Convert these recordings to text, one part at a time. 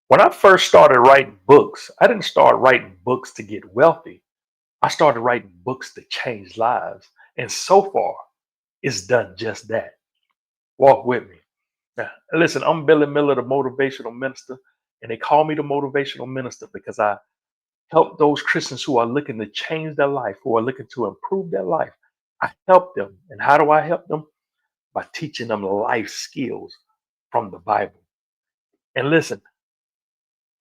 When I first started writing books, I didn't start writing books to get wealthy. I started writing books to change lives. And so far, it's done just that. Walk with me. Now, listen, I'm Billy Miller, the motivational minister. And they call me the motivational minister because I help those Christians who are looking to change their life, who are looking to improve their life. I help them. And how do I help them? By teaching them life skills from the Bible. And listen,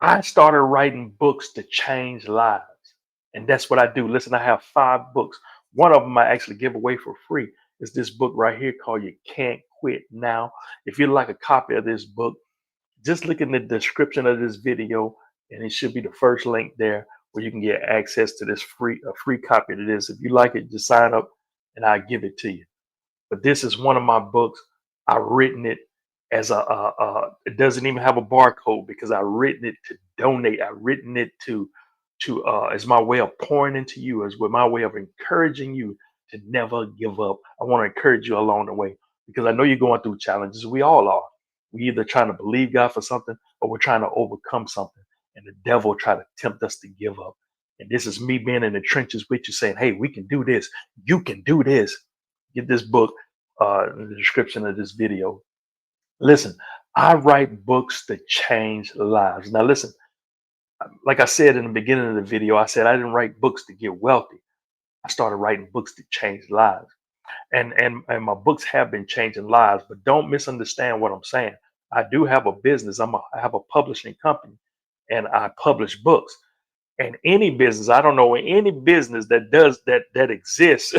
I started writing books to change lives. And that's what I do. Listen, I have 5 books. One of them I actually give away for free. Is this book right here called You Can't Quit Now. If you'd like a copy of this book, just look in the description of this video, and it should be the first link there where you can get access to this free copy of this. If you like it, just sign up and I'll give it to you. But this is one of my books. I've written it as it doesn't even have a barcode because I've written it to donate. I've written it to as my way of pouring into you, as with my way of encouraging you to never give up. I want to encourage you along the way because I know you're going through challenges. We all are. We either trying to believe God for something or we're trying to overcome something. And the devil try to tempt us to give up. And this is me being in the trenches with you saying, hey, we can do this. You can do this. Get this book in the description of this video. Listen, I write books to change lives. Now, listen, like I said in the beginning of the video, I said I didn't write books to get wealthy. I started writing books to change lives. And my books have been changing lives, but don't misunderstand what I'm saying. I do have a business. I have a publishing company and I publish books. And any business, I don't know any business that does that exists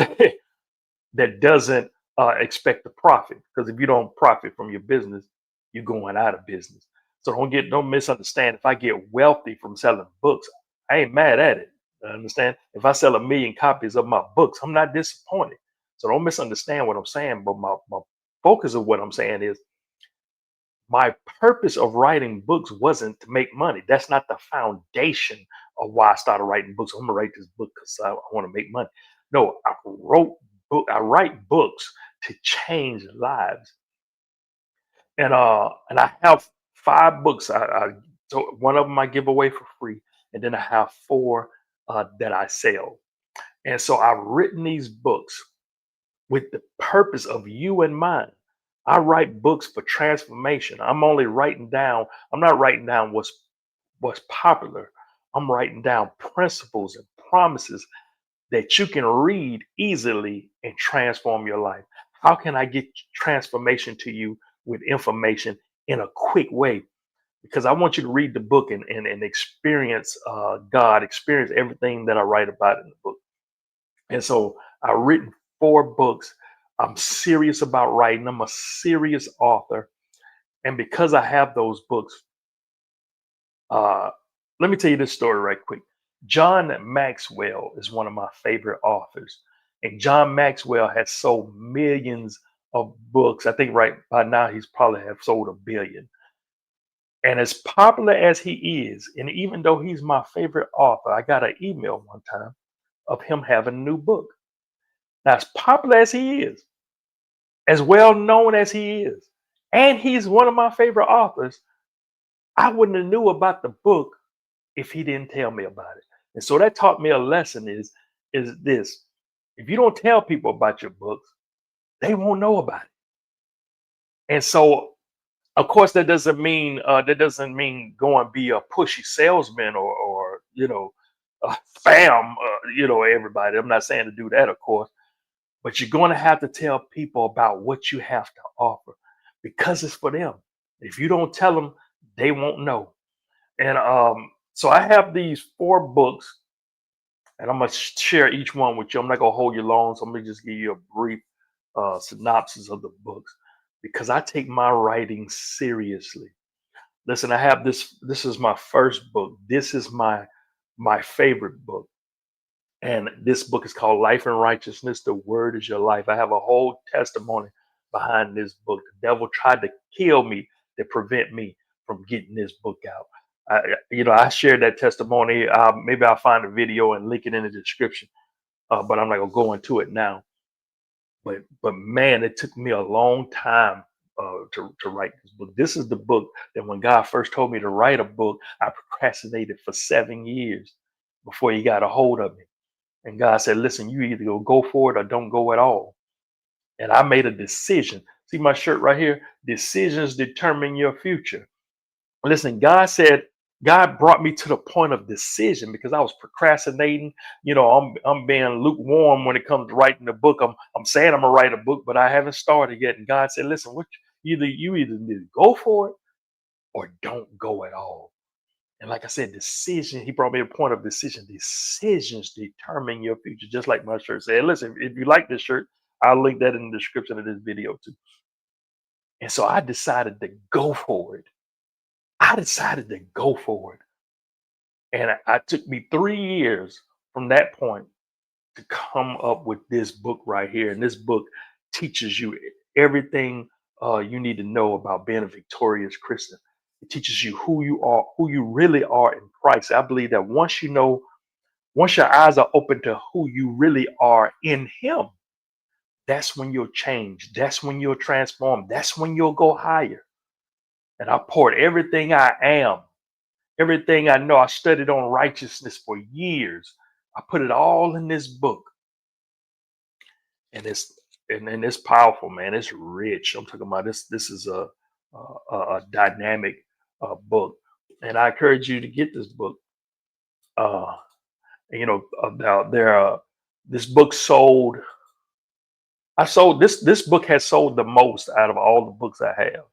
that doesn't expect to profit. Because if you don't profit from your business, you're going out of business. So don't misunderstand. If I get wealthy from selling books, I ain't mad at it. Understand? If I sell 1 million copies of my books, I'm not disappointed. So don't misunderstand what I'm saying. But my focus of what I'm saying is my purpose of writing books wasn't to make money. That's not the foundation of why I started writing books. I'm gonna write this book because I want to make money. No, I write books to change lives. And I have 5 books. So one of them I give away for free, and then I have 4 that I sell. And so I've written these books with the purpose of you in mind. I write books for transformation. I'm not writing down what's popular. I'm writing down principles and promises that you can read easily and transform your life. How can I get transformation to you with information in a quick way? Because I want you to read the book and experience God, experience everything that I write about in the book. And so I've written 4 books. I'm serious about writing. I'm a serious author. And because I have those books, uh, let me tell you this story right quick. John Maxwell is one of my favorite authors. And John Maxwell has sold millions of books. I think right by now he's probably have sold 1 billion. And as popular as he is, and even though he's my favorite author, I got an email one time of him having a new book. Now, as popular as he is, as well known as he is, and he's one of my favorite authors, I wouldn't have knew about the book if he didn't tell me about it. And so that taught me a lesson is this. If you don't tell people about your books, they won't know about it. And so of course that doesn't mean go and be a pushy salesman or spam everybody. I'm not saying to do that, of course, but you're going to have to tell people about what you have to offer because it's for them. If you don't tell them, they won't know. And so I have these 4 books, and I'm gonna share each one with you. I'm not gonna hold you long, so I'm gonna just give you a brief synopsis of the books because I take my writing seriously. Listen, I have this. This is my first book. This is my favorite book. And this book is called Life and Righteousness. The Word is Your Life. I have a whole testimony behind this book. The devil tried to kill me to prevent me from getting this book out. I shared that testimony. Maybe I'll find a video and link it in the description. But I'm not gonna go into it now. But man, it took me a long time to write this book. This is the book that when God first told me to write a book, I procrastinated for 7 years before He got a hold of me. And God said, "Listen, you either go for it or don't go at all." And I made a decision. See my shirt right here? Decisions determine your future. Listen, God brought me to the point of decision because I was procrastinating. I'm being lukewarm when it comes to writing the book. I'm saying I'm gonna write a book, but I haven't started yet. And God said, "Listen, you either need to go for it or don't go at all." And like I said, decision. He brought me to a point of decision. Decisions determine your future, just like my shirt said. Listen, if you like this shirt, I'll link that in the description of this video too. And so I decided to go for it. I decided to go for it. And I took me 3 years from that point to come up with this book right here. And this book teaches you everything you need to know about being a victorious Christian. It teaches you who you are, who you really are in Christ. I believe that once your eyes are open to who you really are in Him, that's when you'll change. That's when you'll transform. That's when you'll go higher. And I poured everything I am, everything I know. I studied on righteousness for years. I put it all in this book, and it's powerful, man. It's rich. I'm talking about this. This is a dynamic book, and I encourage you to get this book. Uh, about there. This book sold. I sold this book has sold the most out of all the books I have.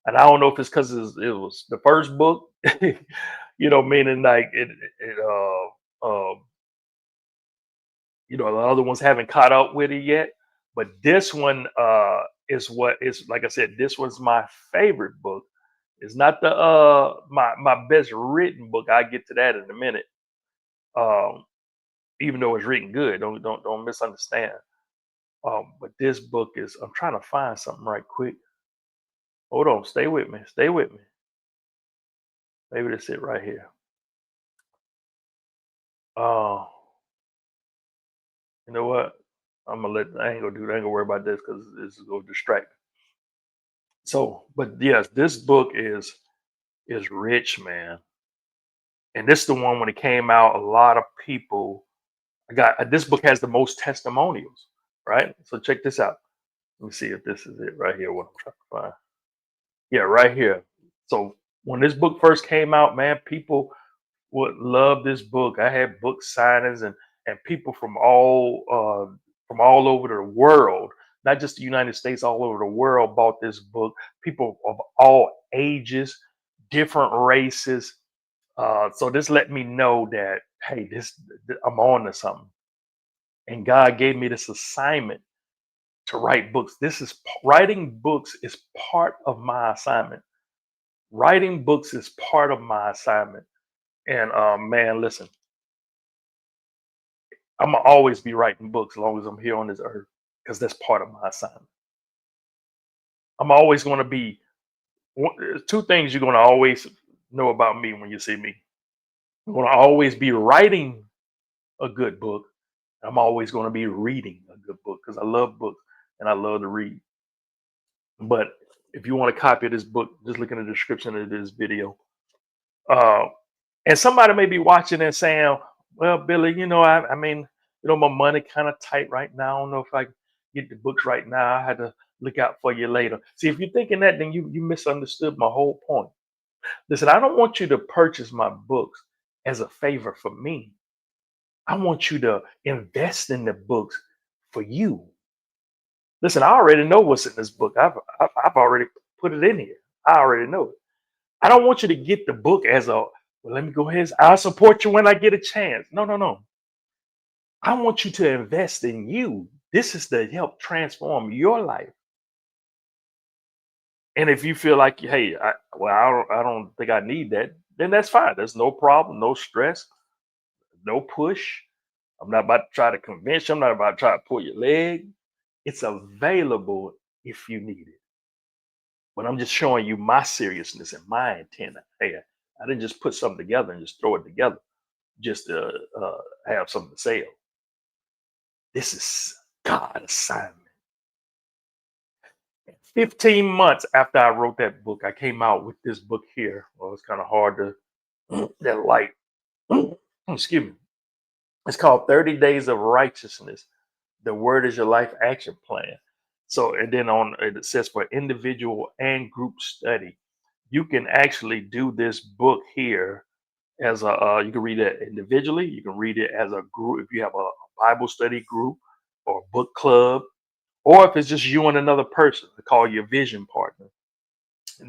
And I don't know if it's because it was the first book, meaning like the other ones haven't caught up with it yet. But this one is what is like I said, this one's my favorite book. It's not the my best written book. I get to that in a minute. Um, even though it's written good, don't misunderstand. But this book is. I'm trying to find something right quick. Hold on, stay with me. Stay with me. Maybe that's it right here. Uh, you know what? I ain't gonna do that. I ain't gonna worry about this because this is gonna distract me. So, but yes, this book is rich, man. And this is the one when it came out, a lot of people I got this book has the most testimonials, right? So check this out. Let me see if this is it right here. What I'm trying to find. Yeah, right here. So when this book first came out, man, people would love this book. I had book signings and people from all over the world, not just the United States, all over the world bought this book. People of all ages, different races. So this let me know that hey, I'm on to something. And God gave me this assignment to write books. Writing books is part of my assignment. Writing books is part of my assignment. And man, listen, I'm gonna always be writing books as long as I'm here on this earth because that's part of my assignment. I'm always going to be there's two things you're going to always know about me when you see me. I'm going to always be writing a good book. I'm always going to be reading a good book because I love books and I love to read. But if you want a copy of this book, just look in the description of this video. Uh, and somebody may be watching and saying, "Well, Billy, I mean, my money kind of tight right now. I don't know if I can get the books right now. I had to look out for you later." See, if you're thinking that, then you misunderstood my whole point. Listen, I don't want you to purchase my books as a favor for me. I want you to invest in the books for you. Listen, I already know what's in this book. I've already put it in here. I already know it. I don't want you to get the book as well, let me go ahead. I'll support you when I get a chance. No, no, no. I want you to invest in you. This is to help transform your life. And if you feel like, hey, I don't think I need that, then that's fine. There's no problem, no stress, no push. I'm not about to try to convince you. I'm not about to try to pull your leg. It's available if you need it. But I'm just showing you my seriousness and my intent. Hey, I didn't just put something together and just throw it together just to have something to sell. This is God assignment. 15 months after I wrote that book, I came out with this book here. Well, it's kind of hard to that light. Excuse me. It's called 30 Days of Righteousness. The Word is Your Life Action Plan. So, and then on it says for individual and group study. You can actually do this book here as a, you can read it individually. You can read it as a group if you have a Bible study group or a book club, or if it's just you and another person to call your vision partner.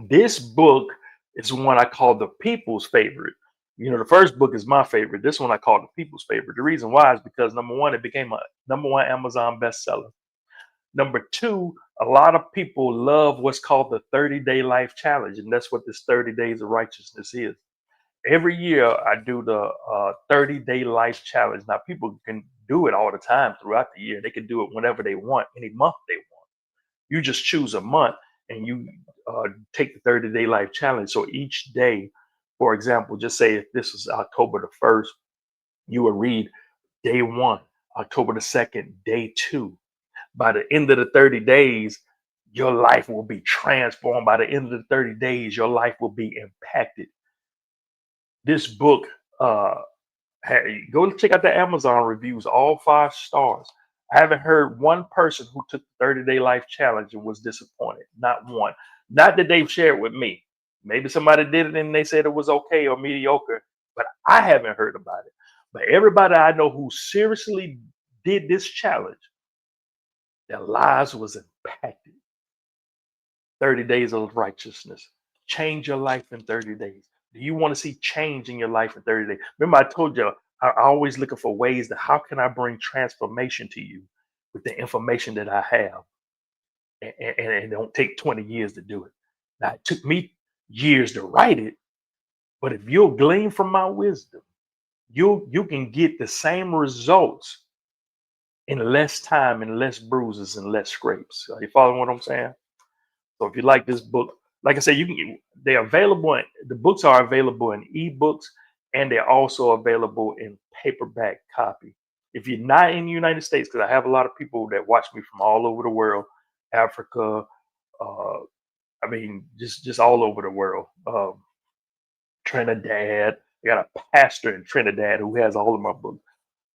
This book is one I call the people's favorite. You know, the first book is my favorite. This one I call the people's favorite. The reason why is because number one, it became a number one Amazon bestseller. Number two, a lot of people love what's called the 30-day life challenge, and that's what this 30 days of righteousness is. Every year I do the 30-day life challenge. Now people can do it all the time throughout the year. They can do it whenever they want, any month they want. You just choose a month and you take the 30-day life challenge. So each day, for example, just say if this is October the 1st, you will read day one, October the 2nd, day two. By the end of the 30 days, your life will be transformed. By the end of the 30 days, your life will be impacted. This book, uh, go check out the Amazon reviews, all 5 stars. I haven't heard one person who took the 30-day life challenge and was disappointed. Not one. Not that they've shared with me. Maybe somebody did it and they said it was okay or mediocre, but I haven't heard about it. But everybody I know who seriously did this challenge, their lives was impacted. 30 days of righteousness. Change your life in 30 days. Do you want to see change in your life in 30 days? Remember, I told you I always looking for ways that how can I bring transformation to you with the information that I have, and it don't take 20 years to do it. Now it took me years to write it, but if you'll glean from my wisdom, you can get the same results in less time and less bruises and less scrapes. Are you following what I'm saying? So if you like this book, like I said, you can. They're available. The books are available in ebooks, and they're also available in paperback copy. If you're not in the United States, because I have a lot of people that watch me from all over the world, Africa, uh, I mean, just all over the world. Trinidad. I got a pastor in Trinidad who has all of my books.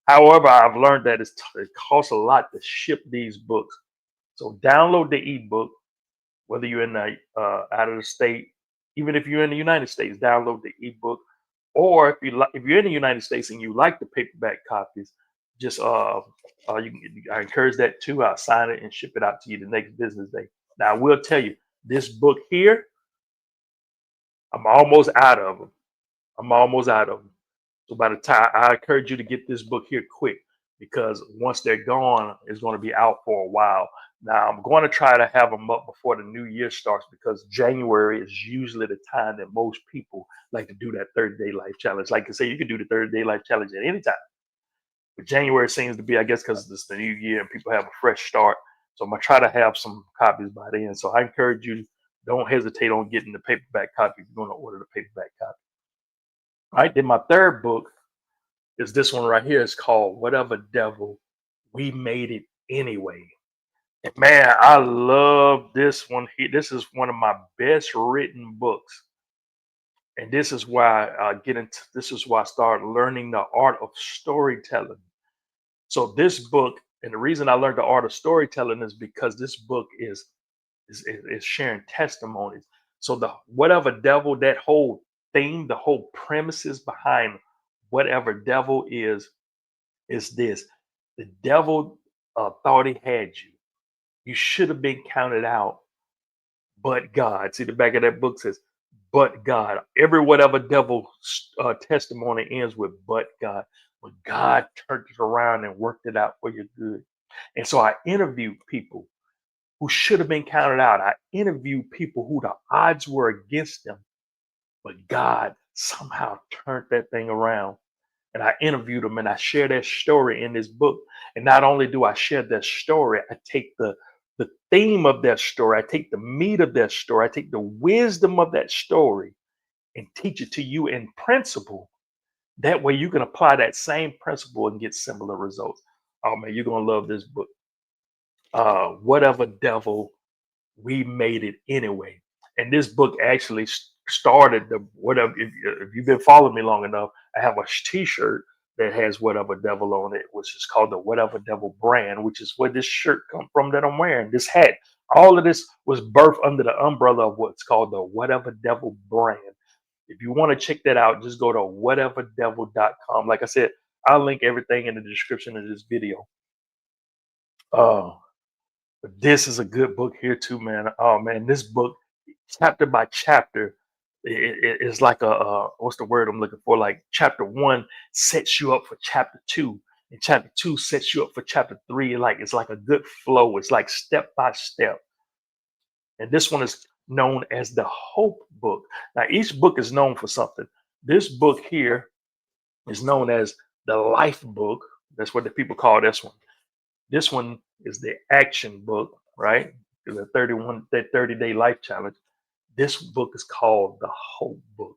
However, I've learned that it costs a lot to ship these books. So download the ebook, whether you're in the out of the state, even if you're in the United States, download the ebook. Or if you're in the United States and you like the paperback copies, just I encourage that too. I'll sign it and ship it out to you the next business day. Now I will tell you, this book here, I'm almost out of them. I'm almost out of them. So by the time I encourage you to get this book here quick, because once they're gone, it's going to be out for a while. Now I'm going to try to have them up before the new year starts because January is usually the time that most people like to do that 30-day life challenge. Like I say, you can do the 30-day life challenge at any time, but January seems to be, I guess, because it's the new year and people have a fresh start. So I'm gonna try to have some copies by then. So I encourage you, don't hesitate on getting the paperback copy if you're going to order the paperback copy. All right, then my third book is this one right here. It's called Whatever Devil, We Made It Anyway. And man, I love this one here. This is one of my best written books. And this is why I get into this is why I started learning the art of storytelling. So this book, and the reason I learned the art of storytelling is because this book is sharing testimonies. So the whatever devil, that whole thing, the whole premises behind whatever devil is this: the devil thought he had you. You should have been counted out, but God. See, the back of that book says, "But God." Every whatever devil testimony ends with "but God." But God turned it around and worked it out for your good. And so I interviewed people who should have been counted out. I interviewed people who the odds were against them, but God somehow turned that thing around. And I interviewed them and I share their story in this book. And not only do I share their story, I take the theme of their story, I take the meat of their story, I take the wisdom of that story and teach it to you in principle. That way you can apply that same principle and get similar results. Oh man, you're gonna love this book. Whatever devil we made it anyway. And this book actually started the whatever. If you've been following me long enough, I have a T-shirt that has whatever devil on it, which is called the Whatever Devil brand, which is where this shirt come from that I'm wearing. This hat, all of this was birthed under the umbrella of what's called the Whatever Devil brand. If you want to check that out, just go to whateverdevil.com. Like I said, I'll link everything in the description of this video. Uh, but this is a good book here too, man. Oh man, this book, chapter by chapter, it's like a what's the word I'm looking for? Like chapter one sets you up for chapter two, and chapter two sets you up for chapter three. Like it's like a good flow. It's like step by step. And this one is known as the Hope book. Now each book is known for something. This book here is known as the Life book. That's what the people call this one. This one is the action book, right? The 30-day life challenge. This book is called the Hope book.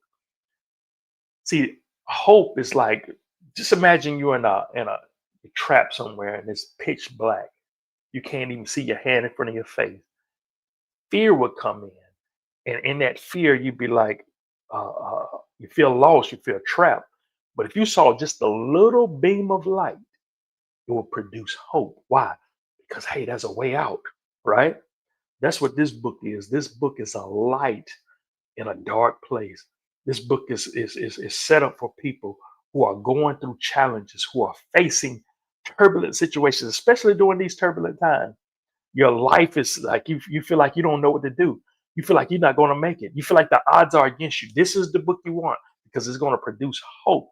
See, hope is like, just imagine you're in a trap somewhere and it's pitch black. You can't even see your hand in front of your face. Fear would come in, and in that fear, you'd be like, you feel lost, you feel trapped. But if you saw just a little beam of light, it will produce hope. Why? Because hey, there's a way out, right? That's what this book is. This book is a light in a dark place. This book is set up for people who are going through challenges, who are facing turbulent situations, especially during these turbulent times. Your life is like you feel like you don't know what to do. You feel like you're not going to make it. You feel like the odds are against you. This is the book you want because it's going to produce hope,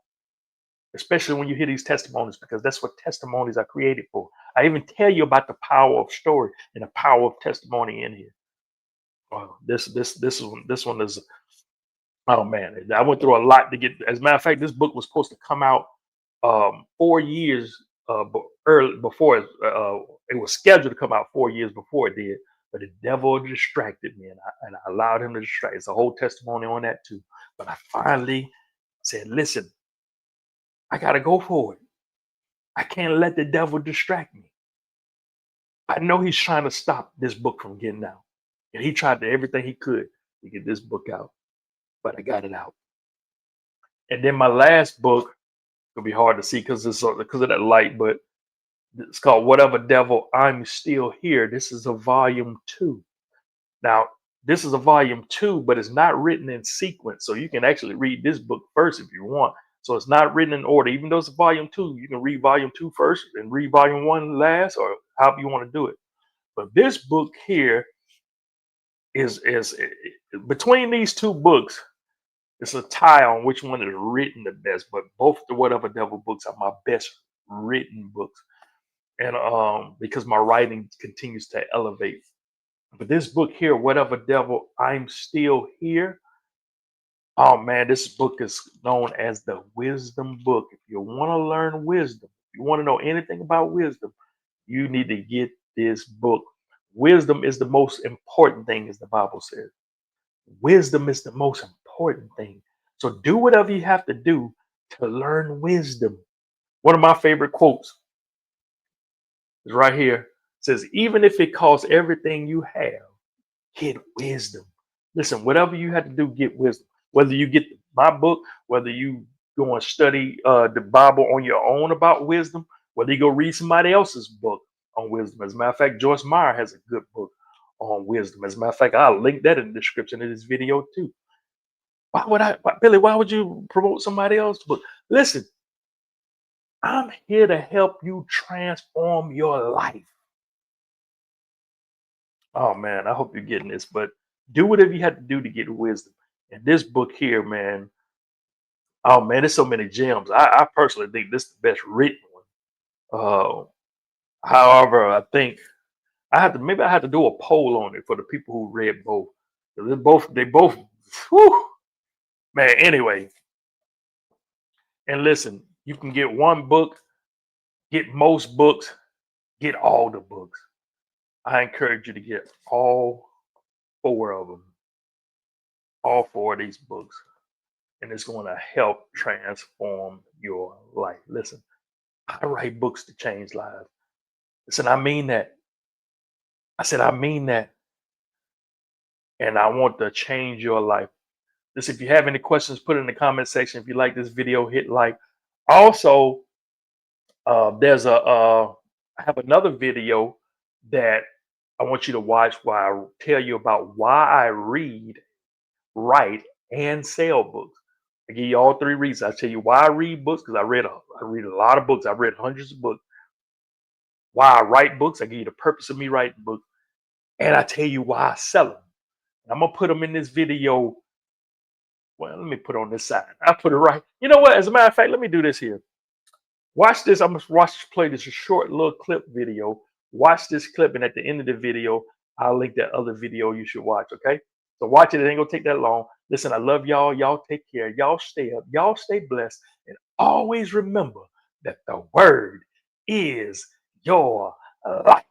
especially when you hear these testimonies, because that's what testimonies are created for. I even tell you about the power of story and the power of testimony in here. Wow, this one is, oh man, I went through a lot to get. As a matter of fact, this book was supposed to come out 4 years early before it was scheduled to come out 4 years before it did. But the devil distracted me, and I allowed him to distract. It's a whole testimony on that too. But I finally said, "Listen, I got to go for it. I can't let the devil distract me. I know he's trying to stop this book from getting out, and he tried to everything he could to get this book out, but I got it out." And then my last book will be hard to see because of that light, but it's called Whatever Devil, I'm Still Here. This is a volume two. Now, this is a volume two, but it's not written in sequence. So you can actually read this book first if you want. So it's not written in order. Even though it's a volume two, you can read volume two first and read volume one last, or however you want to do it. But this book here is between these two books, it's a tie on which one is written the best. But both the Whatever Devil books are my best written books. And because my writing continues to elevate. But this book here, Whatever Devil, I'm Still Here. Oh man, this book is known as the wisdom book. If you want to learn wisdom, if you want to know anything about wisdom, you need to get this book. Wisdom is the most important thing, as the Bible says. Wisdom is the most important thing. So do whatever you have to do to learn wisdom. One of my favorite quotes is right here. It says, even if it costs everything you have, get wisdom. Listen, whatever you have to do, get wisdom. Whether you get my book, whether you go and study the Bible on your own about wisdom, whether you go read somebody else's book on wisdom. As a matter of fact, Joyce Meyer has a good book on wisdom. As a matter of fact, I'll link that in the description of this video too. Billy, why would you promote somebody else's book? Listen, I'm here to help you transform your life. Oh man, I hope you're getting this, but do whatever you have to do to get wisdom. And this book here, man, oh man, there's so many gems. I personally think this is the best written one. However, I think I have to do a poll on it for the people who read both. 'Cause they both, whew, man. Anyway, and listen, you can get one book, get most books, get all the books. I encourage you to get all four of them, all four of these books, and it's going to help transform your life. Listen, I write books to change lives. Listen, I mean that. I said, I mean that. and I want to change your life. Listen, if you have any questions, put it in the comment section. If you like this video, hit like. Also, there's I have another video that I want you to watch where I tell you about why I read, write, and sell books. I give you all three reasons. I tell you why I read books because I read a lot of books. I've read hundreds of books. Why I write books. I give you the purpose of me writing books, and I tell you why I sell them. I'm gonna put them in this video. Well, let me put it on this side. I put it right. You know what? As a matter of fact, let me do this here. Watch this. I'm gonna play this short little clip video. Watch this clip, and at the end of the video, I'll link that other video you should watch. Okay. So watch it. It ain't gonna take that long. Listen, I love y'all. Y'all take care. Y'all stay up. Y'all stay blessed, and always remember that the word is your life.